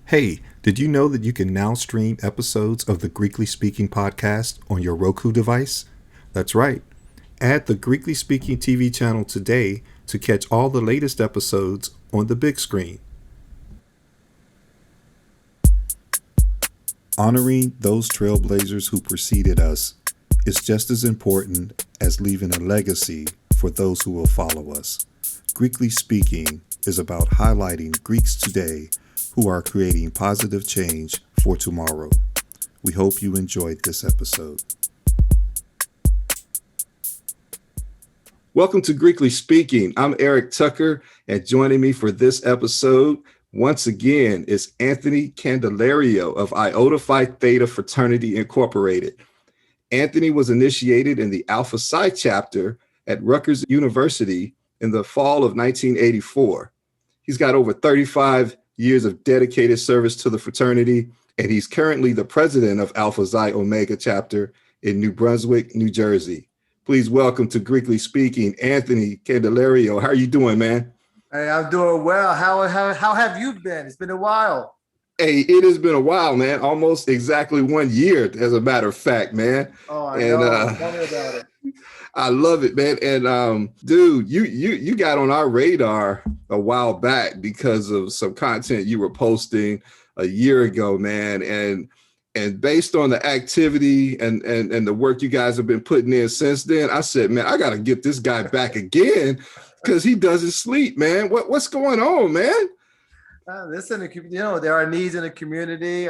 Hey, did you know that you can now stream episodes of the Greekly Speaking podcast on your Roku device? That's right. Add the Greekly Speaking TV channel today to catch all the latest episodes on the big screen. Honoring those trailblazers who preceded us is just as important as leaving a legacy for those who will follow us. Greekly Speaking is about highlighting Greeks today who are creating positive change for tomorrow. We hope you enjoyed this episode. Welcome to Greekly Speaking. I'm Eric Tucker, and joining me for this episode, once again, is Anthony Candelario of Iota Theta Fraternity Incorporated. Anthony was initiated in the Alpha Psi chapter at Rutgers University in the fall of 1984. He's got over 35 years of dedicated service to the fraternity, and he's currently the president of Alpha Psi Omega chapter in New Brunswick, New Jersey. Please welcome to Greekly Speaking, Anthony Candelario. How are you doing, man? Hey, I'm doing well. How have you been? It's been a while. Hey, it has been a while, man. Almost exactly 1 year, as a matter of fact, man. Oh, I know. Tell me about it. I love it, man. And dude, you got on our radar a while back because of some content you were posting a year ago, man. And based on the activity and the work you guys have been putting in since then, I said, man, I got to get this guy back again because he doesn't sleep, man. What's going on, man? Listen, there are needs in the community.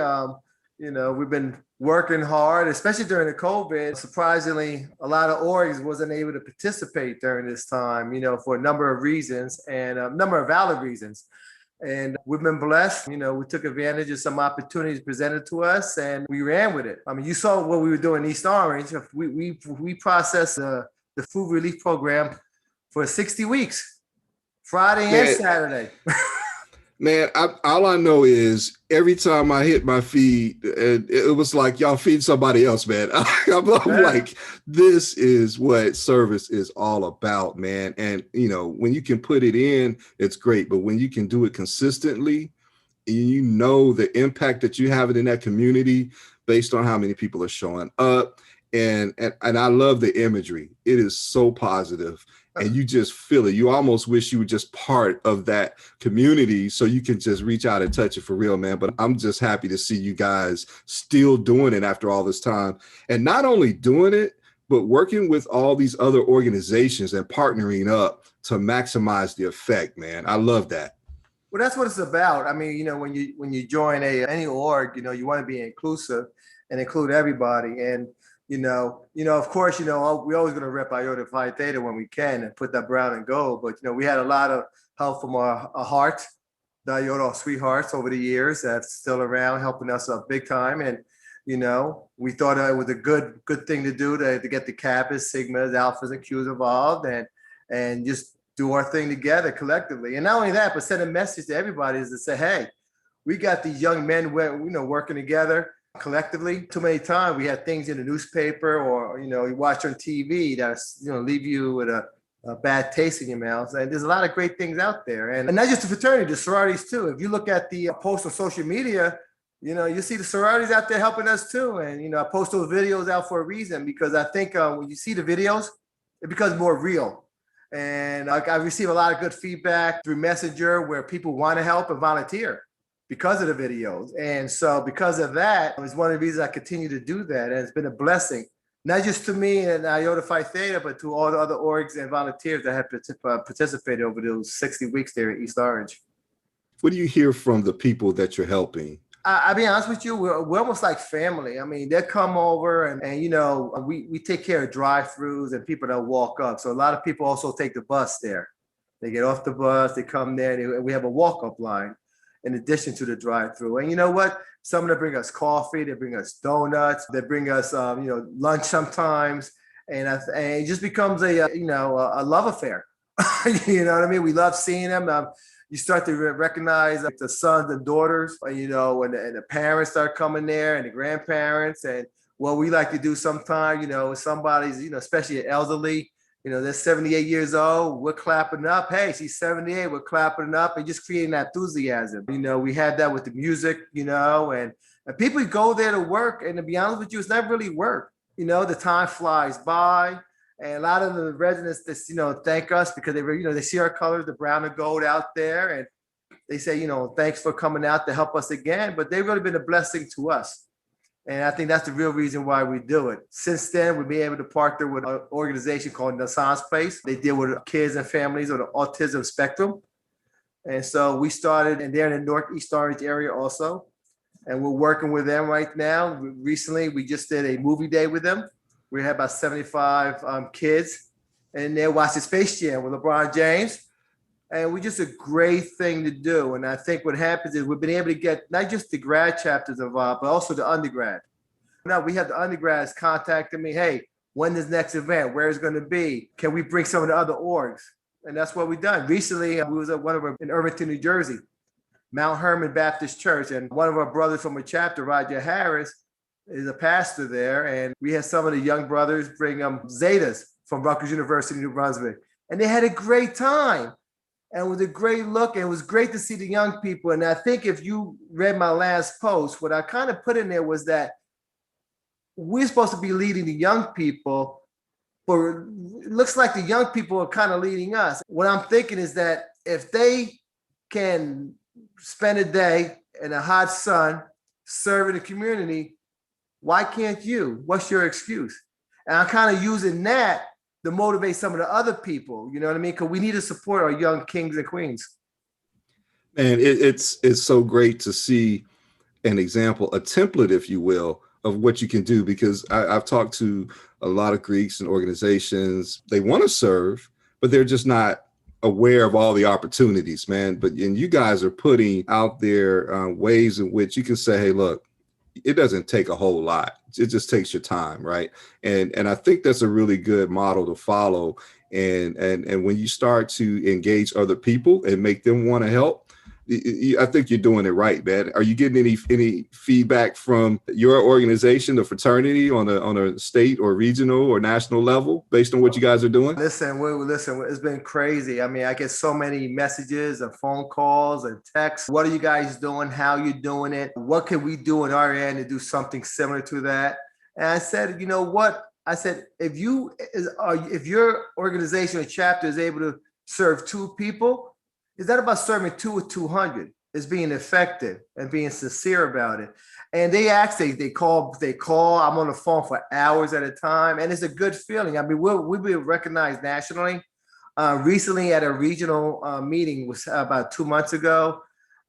We've been working hard, especially during the COVID. Surprisingly, a lot of orgs wasn't able to participate during this time, for a number of reasons and a number of valid reasons. And we've been blessed. We took advantage of some opportunities presented to us and we ran with it. I mean, you saw what we were doing in East Orange. We processed the food relief program for 60 weeks, Friday and Saturday. Man, all I know is every time I hit my feed, it was like y'all feed somebody else, man. I'm like, this is what service is all about, man. And, when you can put it in, it's great. But when you can do it consistently, you know the impact that you have in that community based on how many people are showing up. And I love the imagery. It is so positive. And you just feel it. You almost wish you were just part of that community so you can just reach out and touch it for real, man. But I'm just happy to see you guys still doing it after all this time. And not only doing it, but working with all these other organizations and partnering up to maximize the effect, man. I love that. Well, that's what it's about. I mean, when you join any org, you want to be inclusive and include everybody. And of course, we're always going to rep Iota Phi Theta when we can and put that brown and gold. But, we had a lot of help from our heart, the Iota sweethearts over the years that's still around helping us up big time. And, we thought it was a good thing to do to get the Kappas, Sigmas, Alphas, and Qs involved and just do our thing together collectively. And not only that, but send a message to everybody is to say, hey, we got these young men, working together collectively. Too many times we had things in the newspaper or you watch on TV that's leave you with a bad taste in your mouth. And there's a lot of great things out there, and not just the fraternity, the sororities too. If you look at the posts on social media, you see the sororities out there helping us too. And I post those videos out for a reason because I think when you see the videos, it becomes more real. And I receive a lot of good feedback through Messenger where people want to help and volunteer because of the videos. And so because of that, it's one of the reasons I continue to do that. And it's been a blessing, not just to me and Iota Phi Theta, but to all the other orgs and volunteers that have participated over those 60 weeks there at East Orange. What do you hear from the people that you're helping? I'll be honest with you, we're almost like family. I mean, they come over and we take care of drive-throughs and people that walk up. So a lot of people also take the bus there. They get off the bus, they come there, and we have a walk-up line in addition to the drive-through. And you know what? Some of them bring us coffee, they bring us donuts, they bring us, lunch sometimes. And it just becomes a love affair. You know what I mean? We love seeing them. You start to recognize the sons and daughters, and the parents start coming there and the grandparents. And what we like to do sometimes, somebody's, especially an elderly, You know, they're 78 years old. We're clapping up. Hey, she's 78. We're clapping up and just creating that enthusiasm. You know, we had that with the music, you know, and people go there to work. And to be honest with you, it's not really work. You know, the time flies by. And a lot of the residents that, you know, thank us because they, you know, they see our colors, the brown and gold out there. And they say, you know, thanks for coming out to help us again. But they've really been a blessing to us. And I think that's the real reason why we do it. Since then, we've been able to partner with an organization called Nassan's Place. They deal with kids and families on the autism spectrum. And so we started, and they're in the Northeast Orange area also. And we're working with them right now. Recently, we just did a movie day with them. We had about 75 kids, and they're watching Space Jam with LeBron James. And we just a great thing to do. And I think what happens is we've been able to get not just the grad chapters involved, but also the undergrad. Now we have the undergrads contacting me, hey, when is next event? Where is it going to be? Can we bring some of the other orgs? And that's what we've done. Recently, we was at one of them in Irvington, New Jersey, Mount Hermon Baptist Church. And one of our brothers from a chapter, Roger Harris, is a pastor there. And we had some of the young brothers bring Zetas from Rutgers University, New Brunswick. And they had a great time. And it was a great look. And it was great to see the young people. And I think if you read my last post, what I kind of put in there was that we're supposed to be leading the young people, but it looks like the young people are kind of leading us. What I'm thinking is that if they can spend a day in a hot sun serving the community, why can't you? What's your excuse? And I'm kind of using that to motivate some of the other people, you know what I mean? Because we need to support our young kings and queens. And it's so great to see an example, a template, if you will, of what you can do, because I've talked to a lot of Greeks and organizations. They want to serve, but they're just not aware of all the opportunities, man. And you guys are putting out there ways in which you can say, hey, look, it doesn't take a whole lot. It just takes your time, right? And I think that's a really good model to follow. And when you start to engage other people and make them want to help, I think you're doing it right, man. Are you getting any feedback from your organization, the fraternity, on a state or regional or national level based on what you guys are doing? Listen, it's been crazy. I mean, I get so many messages and phone calls and texts. What are you guys doing? How are you doing it? What can we do on our end to do something similar to that? And I said, you know what? I said, if your organization or chapter is able to serve 2 people, it's not about serving 2 or 200. It's being effective and being sincere about it. And they call. I'm on the phone for hours at a time, and it's a good feeling. I mean, we've been recognized nationally. Recently, at a regional meeting, was about 2 months ago,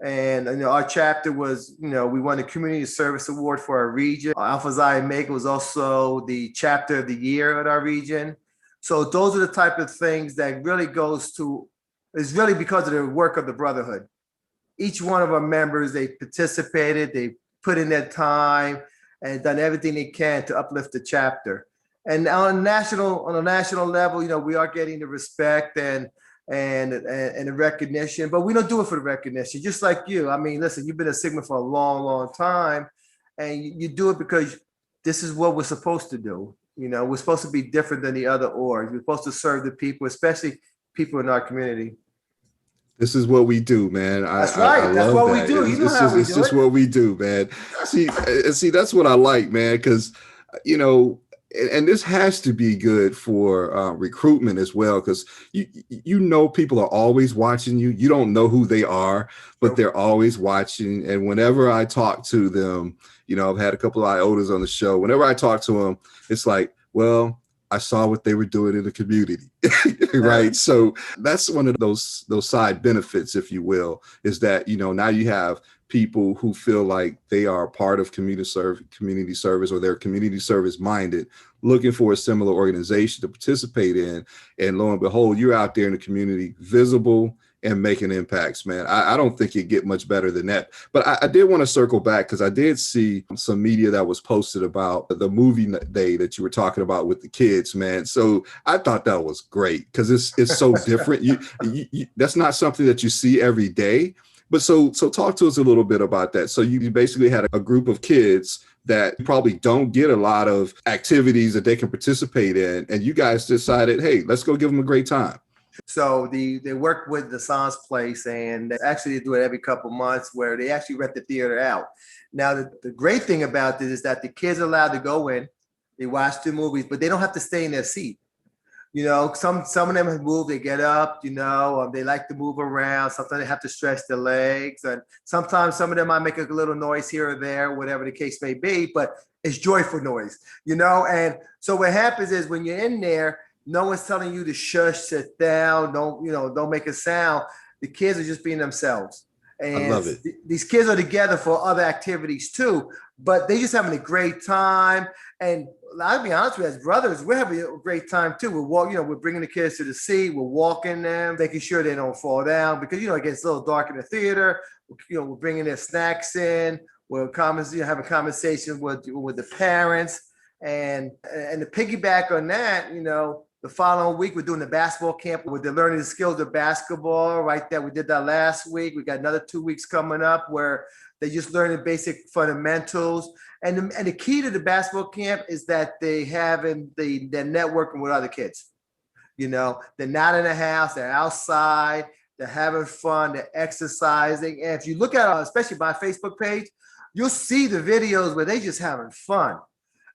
and you know, our chapter was, you know, we won the Community Service Award for our region. Alpha Xi Omega was also the chapter of the year at our region. So those are the type of things that really goes to. It's really because of the work of the Brotherhood. Each one of our members, they participated, they put in their time and done everything they can to uplift the chapter. And on a national level, you know, we are getting the respect and the recognition, but we don't do it for the recognition, just like you. I mean, listen, you've been a Sigma for a long, long time, and you do it because this is what we're supposed to do. You know, we're supposed to be different than the other orgs. We're supposed to serve the people, especially people in our community. This is what we do, man. That's right. I That's love what that. we do. You know how we do it. It's just what we do, man. See, that's what I like, man. Because, you know, and this has to be good for recruitment as well, because you know people are always watching you. You don't know who they are, but they're always watching. And whenever I talk to them, you know, I've had a couple of Iotas on the show. Whenever I talk to them, it's like, well, I saw what they were doing in the community, right? So that's one of those side benefits, if you will, is that, you know, now you have people who feel like they are part of community service, or they're community service minded, looking for a similar organization to participate in. And lo and behold, you're out there in the community, visible and making impacts, man. I don't think you get much better than that. But I did want to circle back, because I did see some media that was posted about the movie day that you were talking about with the kids, man. So I thought that was great, because it's so different. You that's not something that you see every day. But so talk to us a little bit about that. So you basically had a group of kids that probably don't get a lot of activities that they can participate in. And you guys decided, hey, let's go give them a great time. So they work with the Sans Place, and they do it every couple months where they actually rent the theater out. Now, the great thing about this is that the kids are allowed to go in, they watch the movies, but they don't have to stay in their seat. You know, some of them have moved, they get up, you know, they like to move around. Sometimes they have to stretch their legs. And sometimes some of them might make a little noise here or there, whatever the case may be, but it's joyful noise, you know? And so what happens is when you're in there, no one's telling you to shush, sit down, don't make a sound. The kids are just being themselves. And I love it. These kids are together for other activities too, but they just having a great time. And I'll be honest with you, as brothers, we're having a great time too. We're bringing the kids to the seat, we're walking them, making sure they don't fall down because, it gets a little dark in the theater. We're bringing their snacks in. We're having conversations with the parents. And to piggyback on that, the following week, we're doing the basketball camp where they're learning the skills of basketball right there. We did that last week. We got another 2 weeks coming up where they just learn the basic fundamentals. And the key to the basketball camp is that they're networking with other kids. They're not in the house, they're outside, they're having fun, they're exercising. And if you look at, especially my Facebook page, you'll see the videos where they just having fun.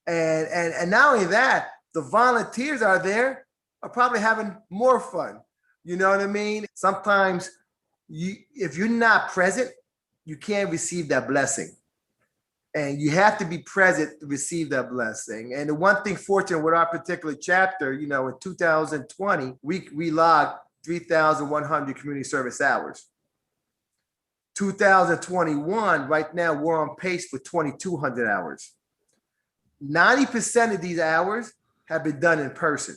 And not only that, the volunteers are probably having more fun. You know what I mean? Sometimes if you're not present, you can't receive that blessing. And you have to be present to receive that blessing. And the one thing fortunate with our particular chapter, in 2020, we logged 3,100 community service hours. 2021, right now, we're on pace for 2,200 hours. 90% of these hours have been done in person.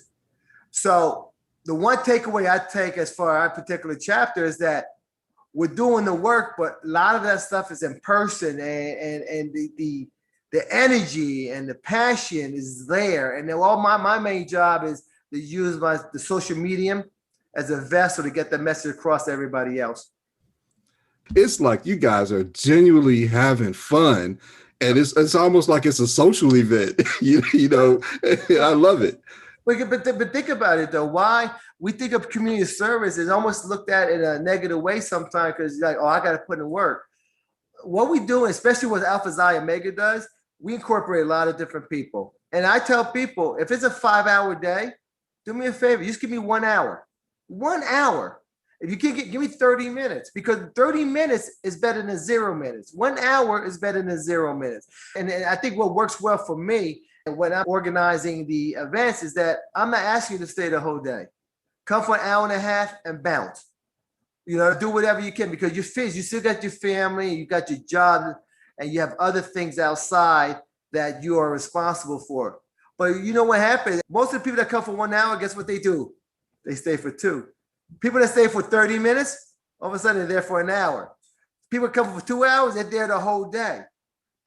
So the one takeaway I take as far as our particular chapter is that we're doing the work, but a lot of that stuff is in person, and the energy and the passion is there. And then all my main job is to use the social medium as a vessel to get the message across to everybody else. It's like you guys are genuinely having fun. And it's almost like it's a social event, I love it. But think about it though. Why we think of community service is almost looked at in a negative way sometimes because you're like, oh, I got to put in work. What we do, especially what Alpha Xi Omega does, we incorporate a lot of different people. And I tell people, if it's a 5-hour day, do me a favor, just give me 1 hour. 1 hour. If you can give me 30 minutes, because 30 minutes is better than 0 minutes. 1 hour is better than 0 minutes. And I think what works well for me when I'm organizing the events is that I'm not asking you to stay the whole day. Come for an hour and a half and bounce. Do whatever you can because you're finished. You still got your family, you got your job, and you have other things outside that you are responsible for. But you know what happens? Most of the people that come for 1 hour, guess what they do? They stay for 2. People that stay for 30 minutes, all of a sudden they're there for an hour. People come for 2 hours, they're there the whole day.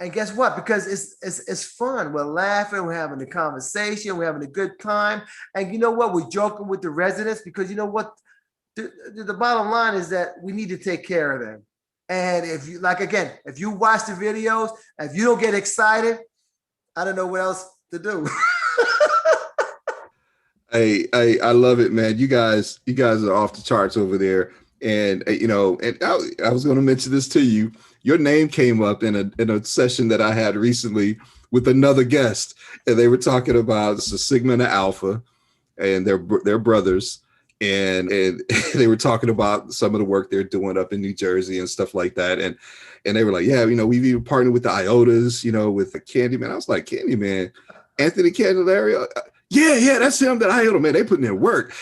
And guess what? Because it's fun. We're laughing, we're having a conversation, we're having a good time. And you know what? We're joking with the residents because you know what? The bottom line is that we need to take care of them. And if you if you watch the videos, if you don't get excited, I don't know what else to do. Hey, I love it, man. You guys are off the charts over there. And I was going to mention this to you. Your name came up in a session that I had recently with another guest, and they were talking about the Sigma and the Alpha, and their brothers, and they were talking about some of the work they're doing up in New Jersey and stuff like that, and they were like, yeah, we've even partnered with the Iotas, with the Candyman. I was like, Candyman, Anthony Candelario. Yeah, that's him, that Iota, man. They putting in work,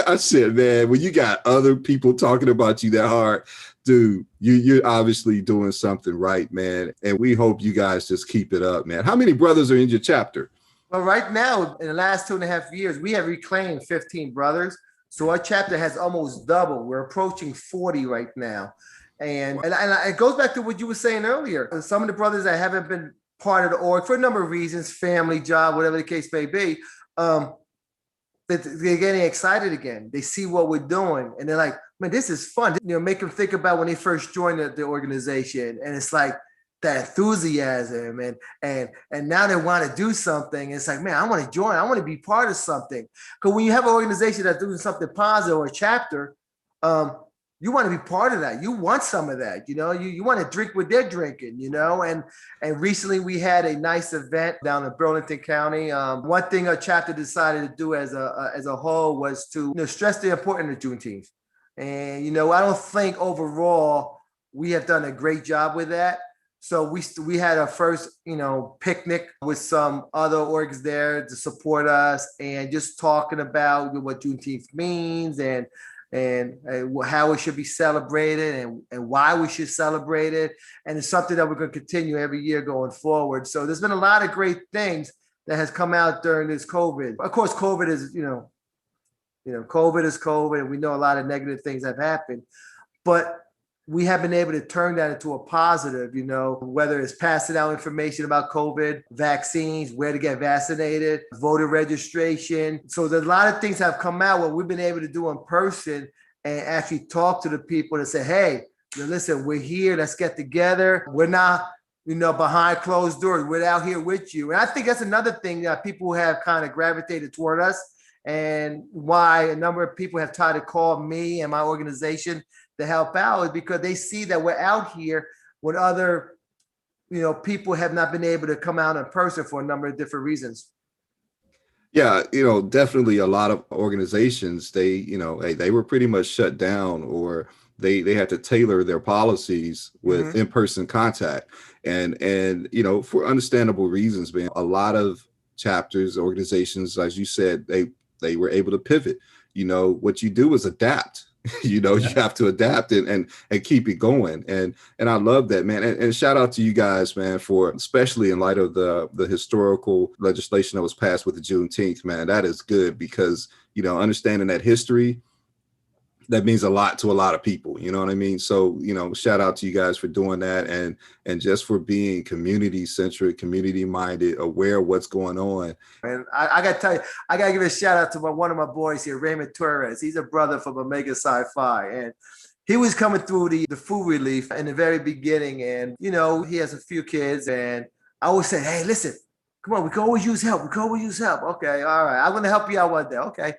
I said, man, when you got other people talking about you that hard, dude, you're obviously doing something right, man. And we hope you guys just keep it up, man. How many brothers are in your chapter? Well, right now, in the last 2.5 years, we have reclaimed 15 brothers. So our chapter has almost doubled. We're approaching 40 right now. And it goes back to what you were saying earlier. Some of the brothers that haven't been part of the org for a number of reasons, family, job, whatever the case may be, they're getting excited again. They see what we're doing and they're like, man, this is fun. Make them think about when they first joined the organization. And it's like, that enthusiasm and now they want to do something. It's like, man, I want to join. I want to be part of something. Because when you have an organization that's doing something positive or a chapter, you want to be part of that. You want some of that, you want to drink what they're drinking, and recently we had a nice event down in Burlington County. One thing a chapter decided to do as a whole was to stress the importance of Juneteenth. And, I don't think overall we have done a great job with that. So we had our first, picnic with some other orgs there to support us and just talking about what Juneteenth means and how it should be celebrated and why we should celebrate it. And it's something that we're going to continue every year going forward. So there's been a lot of great things that has come out during this COVID. Of course, COVID is, COVID is COVID, and we know a lot of negative things have happened, but we have been able to turn that into a positive, whether it's passing out information about COVID, vaccines, where to get vaccinated, voter registration. So there's a lot of things have come out what we've been able to do in person and actually talk to the people and say, hey, listen, we're here, let's get together. We're not, behind closed doors. We're out here with you. And I think that's another thing that people have kind of gravitated toward us, and why a number of people have tried to call me and my organization to help out is because they see that we're out here when other, people have not been able to come out in person for a number of different reasons. Yeah, definitely a lot of organizations, they were pretty much shut down, or they had to tailor their policies with in-person contact. And for understandable reasons, man, a lot of chapters, organizations, as you said, they were able to pivot. What you do is adapt. You have to adapt and keep it going. And I love that, man. And shout out to you guys, man, for, especially in light of the historical legislation that was passed with the Juneteenth, man. That is good because, understanding that history, that means a lot to a lot of people. You know what I mean? So, shout out to you guys for doing that and just for being community centric, community minded, aware of what's going on. And I got to tell you, I got to give a shout out to one of my boys here, Raymond Torres. He's a brother from Omega Sci-Fi. And he was coming through the food relief in the very beginning. And, he has a few kids. And I always say, hey, listen, come on, we can always use help. We can always use help. Okay, all right. I'm going to help you out one day. Okay.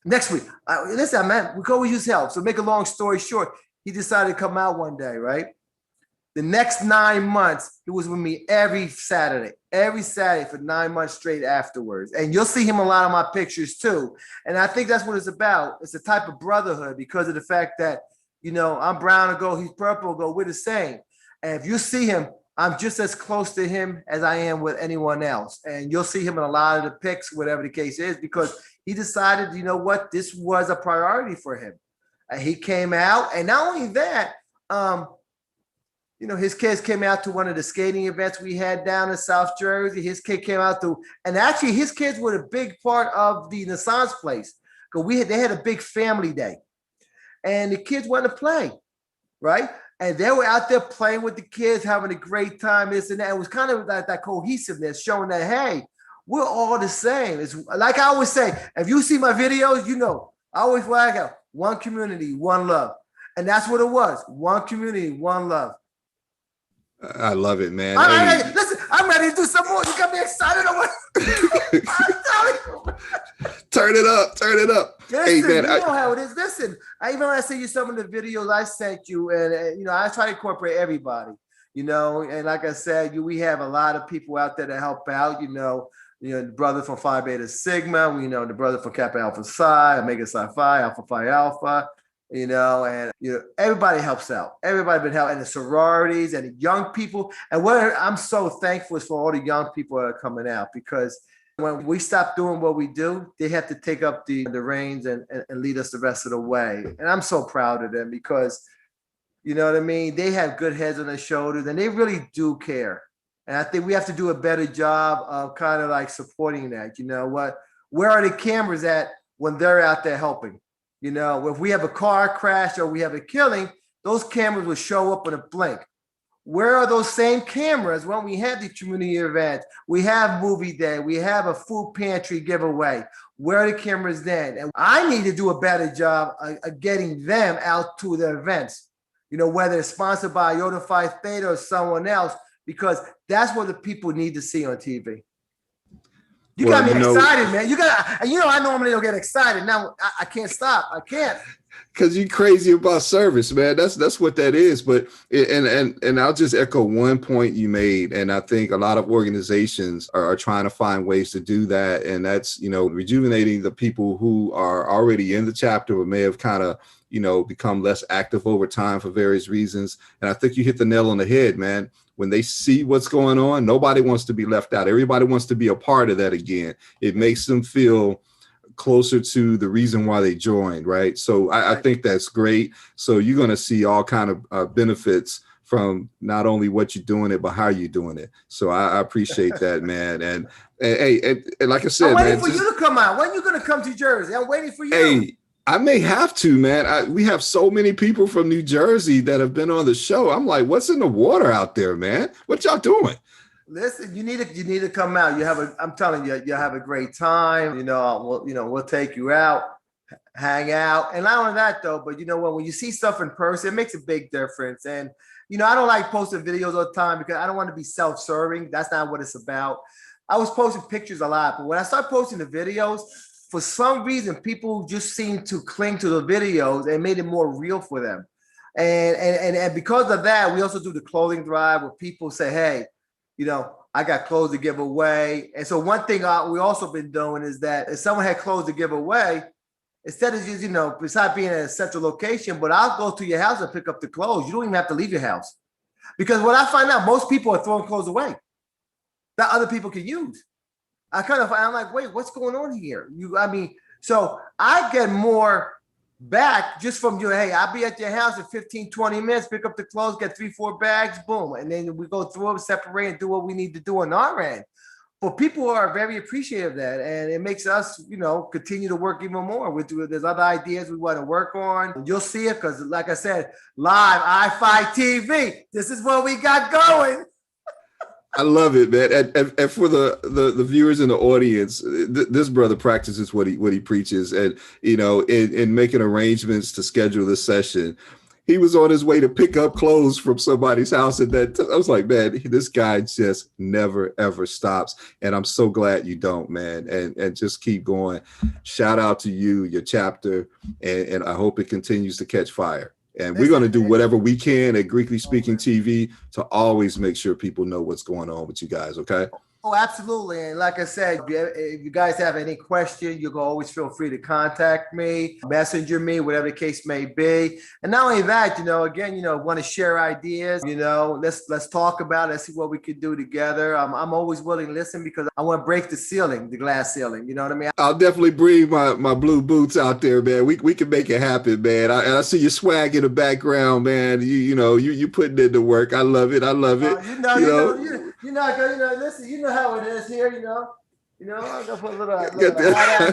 Next week, listen, man, we can always use help. So make a long story short, he decided to come out one day, right? The next 9 months, he was with me every Saturday for 9 months straight afterwards. And you'll see him in a lot of my pictures too. And I think that's what it's about. It's a type of brotherhood because of the fact that, I'm brown and gold, he's purple and gold, we're the same. And if you see him, I'm just as close to him as I am with anyone else. And you'll see him in a lot of the pics, whatever the case is, because he decided, this was a priority for him. And he came out, and not only that, his kids came out to one of the skating events we had down in South Jersey. His kid came out and actually his kids were a big part of the Nassau's place because they had a big family day, and the kids wanted to play, right? And they were out there playing with the kids, having a great time, this and that. It was kind of like that cohesiveness, showing that, hey, we're all the same. It's like I always say, if you see my videos, I always flag out one community, one love. And that's what it was. One community, one love. I love it, man. Listen, I'm ready to do some more. You got me excited. Turn it up. Listen, hey, man, you know how it is. Listen, even when I send you some of the videos I sent you, and I try to incorporate everybody, and like I said, we have a lot of people out there to help out, the brother from Phi Beta Sigma, the brother from Kappa Alpha Psi, Omega Psi Phi, Alpha Phi Alpha, and everybody helps out. Everybody been helping, and the sororities and the young people. And what I'm so thankful is for all the young people that are coming out, because when we stop doing what we do, they have to take up the reins and lead us the rest of the way. And I'm so proud of them because, you know what I mean? They have good heads on their shoulders and they really do care. And I think we have to do a better job of kind of like supporting that. Where are the cameras at when they're out there helping? If we have a car crash or we have a killing, those cameras will show up in a blink. Where are those same cameras when we have the community events? We have movie day. We have a food pantry giveaway. Where are the cameras then? And I need to do a better job of getting them out to the events. Whether it's sponsored by Iota Phi Theta or someone else, because that's what the people need to see on TV. You got me excited, man. I normally don't get excited. Now I can't stop. I can't. Because you're crazy about service, man. That's what that is. But and I'll just echo one point you made. And I think a lot of organizations are trying to find ways to do that. And that's, rejuvenating the people who are already in the chapter but may have kind of, become less active over time for various reasons. And I think you hit the nail on the head, man. When they see what's going on, nobody wants to be left out. Everybody wants to be a part of that again. It makes them feel closer to the reason why they joined, right? So I think that's great. So you're going to see all kind of benefits from not only what you're doing it, but how you're doing it. So I appreciate that, man. And like I said, I'm waiting for you to come out. When are you going to come to Jersey? I'm waiting for you. Hey, I may have to, man. We have so many people from New Jersey that have been on the show. I'm like, what's in the water out there, man? What y'all doing? Listen, you need to come out. I'm telling you, you'll have a great time. We'll take you out, hang out. And not only that though, but when you see stuff in person, it makes a big difference. And I don't like posting videos all the time because I don't want to be self-serving. That's not what it's about. I was posting pictures a lot, but when I start posting the videos, for some reason, people just seem to cling to the videos and made it more real for them. And because of that, we also do the clothing drive where people say, hey, I got clothes to give away. And so one thing we also been doing is that if someone had clothes to give away, instead of just, besides being at a central location, but I'll go to your house and pick up the clothes. You don't even have to leave your house. Because what I find out, most people are throwing clothes away that other people can use. I'm like, wait, what's going on here? So I get more back just from you. Hey, I'll be at your house in 15, 20 minutes, pick up the clothes, get 3-4 bags, boom. And then we go through them, separate and do what we need to do on our end. But people are very appreciative of that. And it makes us, continue to work even more. There's other ideas we want to work on. You'll see it because, like I said, live, iFi TV. This is what we got going. I love it, man. And for the viewers in the audience, this brother practices what he preaches. And, in making arrangements to schedule this session, he was on his way to pick up clothes from somebody's house. And I was like, man, this guy just never, ever stops. And I'm so glad you don't, man. And just keep going. Shout out to you, your chapter. And I hope it continues to catch fire. And we're going to do whatever we can at Greekly Speaking TV to always make sure people know what's going on with you guys, okay? Oh, absolutely. And like I said, if you guys have any questions, you can always feel free to contact me, messenger me, whatever the case may be. And not only that, again, want to share ideas, let's talk about it, let's see what we could do together. I'm always willing to listen because I want to break the ceiling, the glass ceiling. You know what I mean? I'll definitely bring my blue boots out there, man. We can make it happen, man. I see your swag in the background, man. You putting in the work. I love it. Listen, you know how it is here, I'm gonna put a little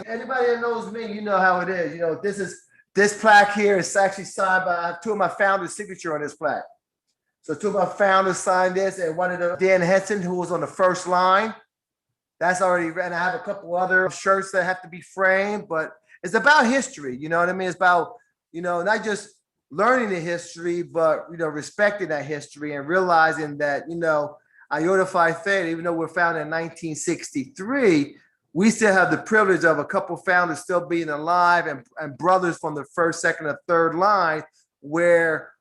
anybody that knows me, you know how it is. This plaque here is actually signed by two of my founders' signature on this plaque. So two of my founders signed this, and one of them, Dan Henson, who was on the first line. That's already, and I have a couple other shirts that have to be framed, but it's about history, you know what I mean? It's about, not just learning the history, but respecting that history and realizing that, Iota Phi Theta, even though we're founded in 1963, we still have the privilege of a couple founders still being alive and brothers from the first, second, or third line where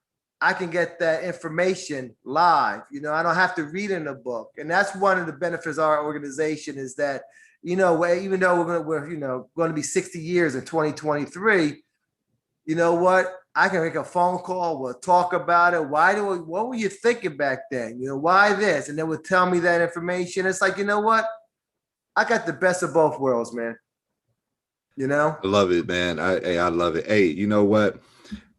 I can get that information live. I don't have to read in a book. And that's one of the benefits of our organization is that, even though we're going to be 60 years in 2023, you know what? I can make a phone call. We'll talk about it. What were you thinking back then? Why this? And then we'll tell me that information. It's like, you know what? I got the best of both worlds, man. I love it, man. I love it. Hey, you know what?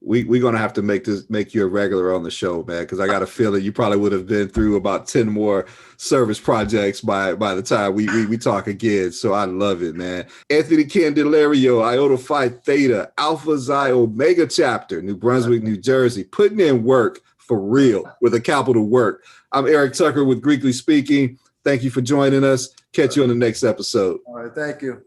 We're going to have to make you a regular on the show, man, because I got a feeling you probably would have been through about 10 more service projects by the time we talk again. So I love it, man. Anthony Candelario, Iota Phi Theta, Alpha Xi Omega chapter, New Brunswick, New Jersey, putting in work for real with a capital work. I'm Eric Tucker with Greekly Speaking. Thank you for joining us. Catch you on the next episode. All right. Thank you.